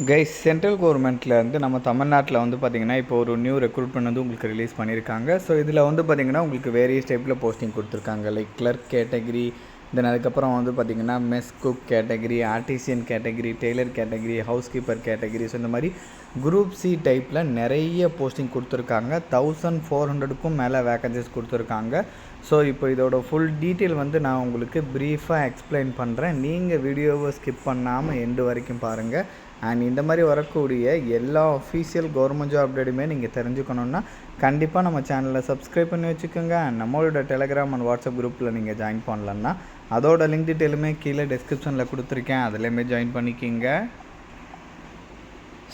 Guys central கவர்மெண்ட்டில் வந்து நம்ம தமிழ்நாட்டில் வந்து பார்த்திங்கன்னா இப்போ ஒரு நியூ ரெக்ரூட்மெண்ட் வந்து உங்களுக்கு ரிலீஸ் பண்ணியிருக்காங்க. ஸோ இதில் வந்து பார்த்திங்கன்னா உங்களுக்கு வேரியஸ் டைப்பில் போஸ்டிங் கொடுத்துருக்காங்க. லைக் கிளர்க் கேட்டகிரி, தென் அதுக்கப்புறம் வந்து பார்த்திங்கன்னா mess cook category, artisan category, tailor category, house keeper category. So இந்த மாதிரி குரூப் சி டைப்பில் நிறைய போஸ்டிங் கொடுத்துருக்காங்க. 1400க்கும் மேலே வேக்கன்சிஸ் கொடுத்துருக்காங்க. ஸோ இப்போ இதோட ஃபுல் டீட்டெயில் வந்து நான் உங்களுக்கு ப்ரீஃபாக எக்ஸ்பிளைன் பண்ணுறேன். நீங்கள் வீடியோவை ஸ்கிப் பண்ணாமல் எண்டு வரைக்கும் பாருங்கள். அண்ட் இந்த மாதிரி வரக்கூடிய எல்லா அஃபீஷியல் கவர்மெண்ட் ஜாப் அப்டேட்டுமே நீங்கள் தெரிஞ்சுக்கணுன்னா கண்டிப்பாக நம்ம சேனலை சப்ஸ்கிரைப் பண்ணி வச்சுக்கோங்க. அண்ட் நம்மளோட டெலகிராம் அண்ட் வாட்ஸ்அப் குரூப்பில் நீங்கள் ஜாயின் பண்ணலன்னா அதோட லிங்க் டீட்டெயிலுமே கீழே டிஸ்கிரிப்ஷனில் கொடுத்துருக்கேன், அதுலேயுமே ஜாயின் பண்ணிக்கிங்க.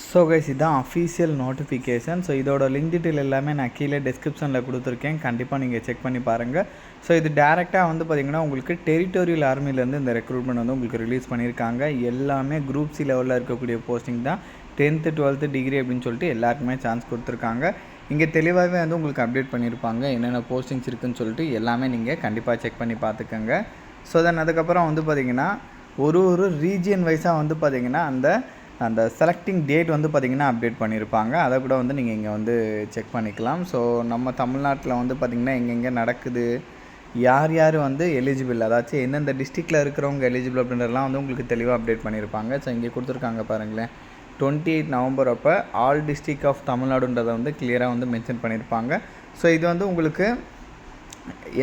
ஸோ கைஸ் இதுதான் அஃபீஷியல் நோட்டிஃபிகேஷன். ஸோ இதோட லிங்க் டீட்டெயில் எல்லாமே நான் கீழே டிஸ்கிரிப்ஷனில் கொடுத்துருக்கேன், கண்டிப்பாக நீங்கள் செக் பண்ணி பாருங்கள். ஸோ இது டேரெக்டாக வந்து பார்த்திங்கன்னா உங்களுக்கு டெரிட்டோரியல் ஆர்மிலேருந்து இந்த ரெக்ரூட்மெண்ட் வந்து உங்களுக்கு ரிலீஸ் பண்ணியிருக்காங்க. எல்லாமே குரூப் சி லெவலில் இருக்கக்கூடிய போஸ்டிங் தான். 10th 12th டிகிரி அப்படின்னு சொல்லிட்டு எல்லாருக்குமே சான்ஸ் கொடுத்துருக்காங்க. இங்கே தெளிவாகவே வந்து உங்களுக்கு அப்டேட் பண்ணியிருப்பாங்க என்னென்ன போஸ்டிங்ஸ் இருக்குதுன்னு சொல்லிட்டு எல்லாமே நீங்கள் கண்டிப்பாக செக் பண்ணி பார்த்துக்கோங்க. ஸோ தென் அதுக்கப்புறம் வந்து பார்த்திங்கன்னா ஒரு ரீஜியன் வைஸாக வந்து பார்த்திங்கன்னா அந்த செலக்டிங் டேட் வந்து பார்த்திங்கன்னா அப்டேட் பண்ணியிருப்பாங்க. அதை கூட வந்து நீங்கள் இங்கே வந்து செக் பண்ணிக்கலாம். ஸோ நம்ம தமிழ்நாட்டில் வந்து பார்த்திங்கன்னா எங்கெங்கே நடக்குது, யார் வந்து எலிஜிபிள், அதாச்சும் எந்தெந்த டிஸ்ட்ரிக்டில் இருக்கிறவங்க எலிஜிபிள் அப்படின்றதெல்லாம் வந்து உங்களுக்கு தெளிவாக அப்டேட் பண்ணியிருப்பாங்க. ஸோ இங்கே கொடுத்துருக்காங்க பாருங்களேன், 28 நவம்பர் அப்போ ஆல் டிஸ்ட்ரிக்ட் ஆஃப் தமிழ்நாடுன்றதை வந்து கிளியராக வந்து மென்ஷன் பண்ணியிருப்பாங்க. ஸோ இது வந்து உங்களுக்கு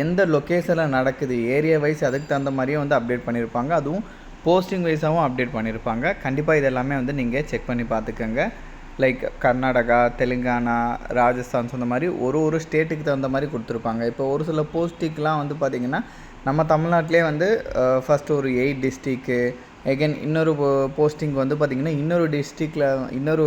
எந்த லொக்கேஷனில் நடக்குது ஏரியா வைஸ் அதுக்கு தகுந்த மாதிரியே வந்து அப்டேட் பண்ணியிருப்பாங்க. அதுவும் போஸ்டிங் வைஸாகவும் அப்டேட் பண்ணியிருப்பாங்க. கண்டிப்பாக இதெல்லாமே வந்து நீங்கள் செக் பண்ணி பார்த்துக்கோங்க. லைக் கர்நாடகா, தெலுங்கானா, ராஜஸ்தான், ஸோ இந்த மாதிரி ஒரு ஸ்டேட்டுக்கு தகுந்த மாதிரி கொடுத்துருப்பாங்க. இப்போ ஒரு சில போஸ்டிங்லாம் வந்து பார்த்திங்கன்னா நம்ம தமிழ்நாட்டிலே வந்து ஃபஸ்ட்டு ஒரு 8 டிஸ்ட்ரிக்கு, எகைன் இன்னொரு போஸ்டிங் வந்து பார்த்திங்கன்னா இன்னொரு டிஸ்ட்ரிக்டில் இன்னொரு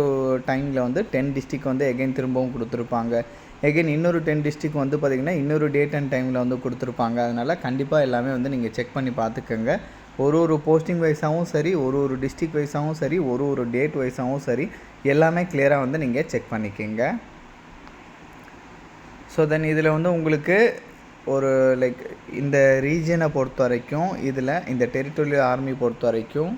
டைமில் வந்து 10 டிஸ்ட்ரிக் வந்து எகைன் திரும்பவும் கொடுத்துருப்பாங்க. எகைன் இன்னொரு 10 டிஸ்ட்ரிக் வந்து பார்த்திங்கன்னா இன்னொரு டேட் அண்ட் டைமில் வந்து கொடுத்துருப்பாங்க. அதனால் கண்டிப்பாக எல்லாமே வந்து நீங்கள் செக் பண்ணி பார்த்துக்கோங்க. ஒரு போஸ்டிங் வைஸாகவும் சரி, ஒரு டிஸ்ட்ரிக் வைஸாகவும் சரி, ஒரு டேட் வைஸாகவும் சரி, எல்லாமே கிளியராக வந்து நீங்கள் செக் பண்ணிக்கோங்க. ஸோ தென் இதில் வந்து உங்களுக்கு ஒரு லைக் இந்த ரீஜனை பொறுத்த வரைக்கும், இதில் இந்த டெரிட்டோரியல் ஆர்மி பொறுத்த வரைக்கும்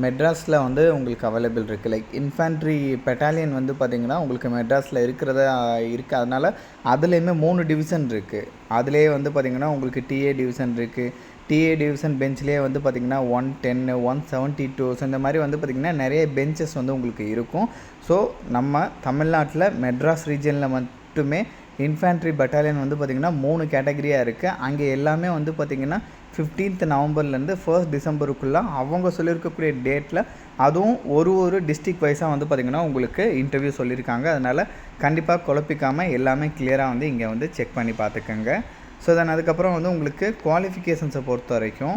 மெட்ராஸில் வந்து உங்களுக்கு அவைலபிள் இருக்குது. லைக் இன்ஃபேண்ட்ரி பெட்டாலியன் வந்து பார்த்திங்கன்னா உங்களுக்கு மெட்ராஸில் இருக்குது. அதனால் அதுலேயுமே 3 டிவிஷன் இருக்குது. அதுலேயே வந்து பார்த்திங்கன்னா உங்களுக்கு டிஏ டிவிஷன் இருக்குது. டிஏ டிவிஷன் பெஞ்சிலே வந்து பார்த்திங்கன்னா 110, 172, ஸோ இந்த மாதிரி வந்து பார்த்திங்கன்னா நிறைய பெஞ்சஸ் வந்து உங்களுக்கு இருக்கும். ஸோ நம்ம தமிழ்நாட்டில் மெட்ராஸ் ரீஜனில் மட்டுமே இன்ஃபேண்ட்ரி பட்டாலியன் வந்து பார்த்திங்கன்னா 3 கேட்டகரியாக இருக்குது. அங்கே எல்லாமே வந்து பார்த்திங்கன்னா 15th நவம்பர்லேருந்து 1st டிசம்பருக்குள்ளே அவங்க சொல்லியிருக்கக்கூடிய டேட்டில், அதுவும் ஒரு டிஸ்ட்ரிக் வைஸாக வந்து பார்த்திங்கன்னா உங்களுக்கு இன்டர்வியூ சொல்லியிருக்காங்க. அதனால் கண்டிப்பாக குழப்பிக்காமல் எல்லாமே கிளியராக வந்து இங்கே வந்து செக் பண்ணி பார்த்துக்கோங்க. ஸோ தென் அதுக்கப்புறம் வந்து உங்களுக்கு குவாலிஃபிகேஷன்ஸை பொறுத்த வரைக்கும்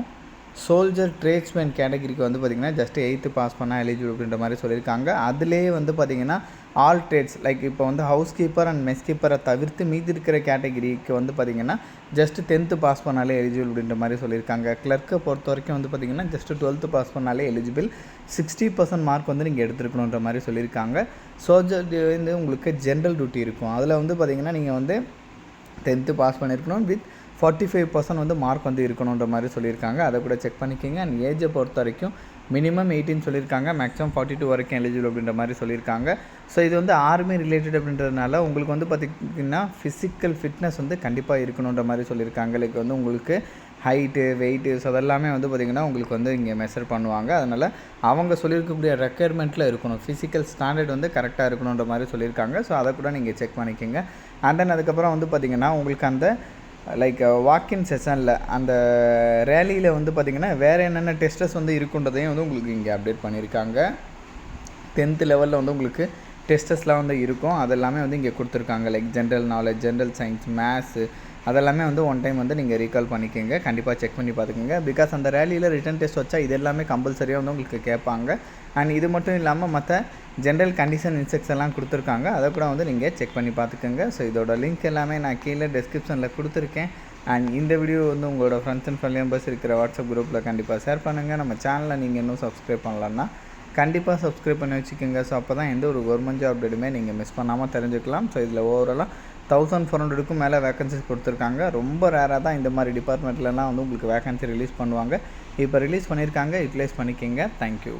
சோல்ஜர் ட்ரேட்ஸ்மேன் கேட்டகிரிக்கு வந்து பார்த்திங்கன்னா ஜஸ்ட் 8th பாஸ் பண்ணால் எலிஜிபிள் அப்படின்ற மாதிரி சொல்லியிருக்காங்க. அதுலேயே வந்து பார்த்திங்கன்னா ஆல் ட்ரேட்ஸ் லைக் இப்போ வந்து ஹவுஸ் கீப்பர் அண்ட் மெஸ் கீப்பரை தவிர்த்து மீதி இருக்கிற கேட்டகிரிக்கு வந்து பார்த்திங்கன்னா ஜஸ்ட் 10th பாஸ் பண்ணாலே எலிஜிபிள் அப்படின்ற மாதிரி சொல்லியிருக்காங்க. கிளர்க்கை பொறுத்த வரைக்கும் வந்து பார்த்திங்கன்னா ஜஸ்ட் 12th பாஸ் பண்ணாலே எலிஜிபிள், 60% மார்க் வந்து நீங்கள் எடுத்துருக்கணுன்ற மாதிரி சொல்லியிருக்காங்க. சோல்ஜர் வந்து உங்களுக்கு ஜென்ரல் டியூட்டி இருக்கும். அதில் வந்து பார்த்திங்கன்னா நீங்கள் வந்து 10th பாஸ் பண்ணியிருக்கணும் வித் 45% வந்து மார்க் வந்து இருக்கணுன்ற மாதிரி சொல்லியிருக்காங்க. அதை கூட செக் பண்ணிக்கோங்க. அண்ட் ஏஜை பொறுத்த வரைக்கும் மினிமம் 18 சொல்லியிருக்காங்க, மேக்ஸிமம் 42 வரைக்கும் எலிஜிபிள் அப்படின்ற மாதிரி சொல்லியிருக்காங்க. ஸோ இது வந்து ஆர்மி ரிலேட்டட் அப்படின்றதுனால உங்களுக்கு வந்து பார்த்திங்கன்னா ஃபிசிக்கல் ஃபிட்னஸ் வந்து கண்டிப்பாக இருக்கணுன்ற மாதிரி சொல்லியிருக்காங்க. லைக் வந்து உங்களுக்கு ஹைட்டு, வெயிட்டு, ஸோ அதெல்லாமே வந்து பார்த்திங்கன்னா உங்களுக்கு வந்து இங்கே மெஷர் பண்ணுவாங்க. அதனால் அவங்க சொல்லியிருக்கக்கூடிய ரெக்குயர்மெண்ட்டில் இருக்கணும், ஃபிசிக்கல் ஸ்டாண்டர்ட் வந்து கரெக்டாக இருக்கணுன்ற மாதிரி சொல்லியிருக்காங்க. ஸோ அதை கூட நீங்கள் செக் பண்ணிக்கோங்க. அண்ட் தென் அதுக்கப்புறம் வந்து பார்த்திங்கன்னா உங்களுக்கு அந்த லைக் வாக்கின் செஷனில் அந்த ரேலியில் வந்து பார்த்திங்கன்னா வேறு என்னென்ன டெஸ்டஸ் வந்து இருக்குன்றதையும் வந்து உங்களுக்கு இங்கே அப்டேட் பண்ணியிருக்காங்க. 10th லெவலில் வந்து உங்களுக்கு டெஸ்டஸ்லாம் வந்து இருக்கும். அதெல்லாமே வந்து இங்கே கொடுத்துருக்காங்க. Like general knowledge, general science, maths, அதெல்லாமே வந்து ஒன் டைம் வந்து நீங்கள் ரீகால் பண்ணிக்கோங்க. கண்டிப்பாக செக் பண்ணி பார்த்துக்கோங்க. பிகாஸ் அந்த ரேலியில் ரிட்டன் டெஸ்ட் வச்சா இது எல்லாமே கம்பல்சரியாக வந்து உங்களுக்கு கேட்பாங்க. அண்ட் இது மட்டும் இல்லாமல் மற்ற ஜென்ரல் கண்டிஷன் இன்ஸ்ட்ரக்ஷன் எல்லாம் கொடுத்துருக்காங்க. அதை கூட வந்து நீங்கள் செக் பண்ணி பார்த்துக்கோங்க. ஸோ இதோட லிங்க் எல்லாமே நான் கீழே டிஸ்கிரிப்ஷனில் கொடுத்துருக்கேன். அண்ட் இந்த வீடியோ வந்து உங்களோட ஃப்ரெண்ட்ஸ் அண்ட் ஃபேமிலி மெம்பர்ஸ் இருக்கிற வாட்ஸ்அப் குரூப்பில் கண்டிப்பாக ஷேர் பண்ணுங்கள். நம்ம சேனலை நீங்கள் இன்னும் சப்ஸ்கிரைப் பண்ணலான்னா கண்டிப்பாக சப்ஸ்கிரைப் பண்ணி வச்சுக்கோங்க. ஸோ அப்போ தான் எந்த ஒரு கவர்மெண்ட் ஜாப் அப்டேட்டுமே நீங்கள் மிஸ் பண்ணாமல் தெரிஞ்சுக்கலாம். ஸோ இதில் ஓவராலாக 1400க்கும் மேலே வேக்கன்சிஸ் கொடுத்துருக்காங்க. ரொம்ப ரேராக தான் இந்த மாதிரி டிபார்ட்மெண்ட்லலாம் வந்து உங்களுக்கு வேக்கன்சி ரிலீஸ் பண்ணுவாங்க. இப்போ ரிலீஸ் பண்ணியிருக்காங்க, யூட்டிலைஸ் பண்ணிக்கோங்க. தேங்க்யூ.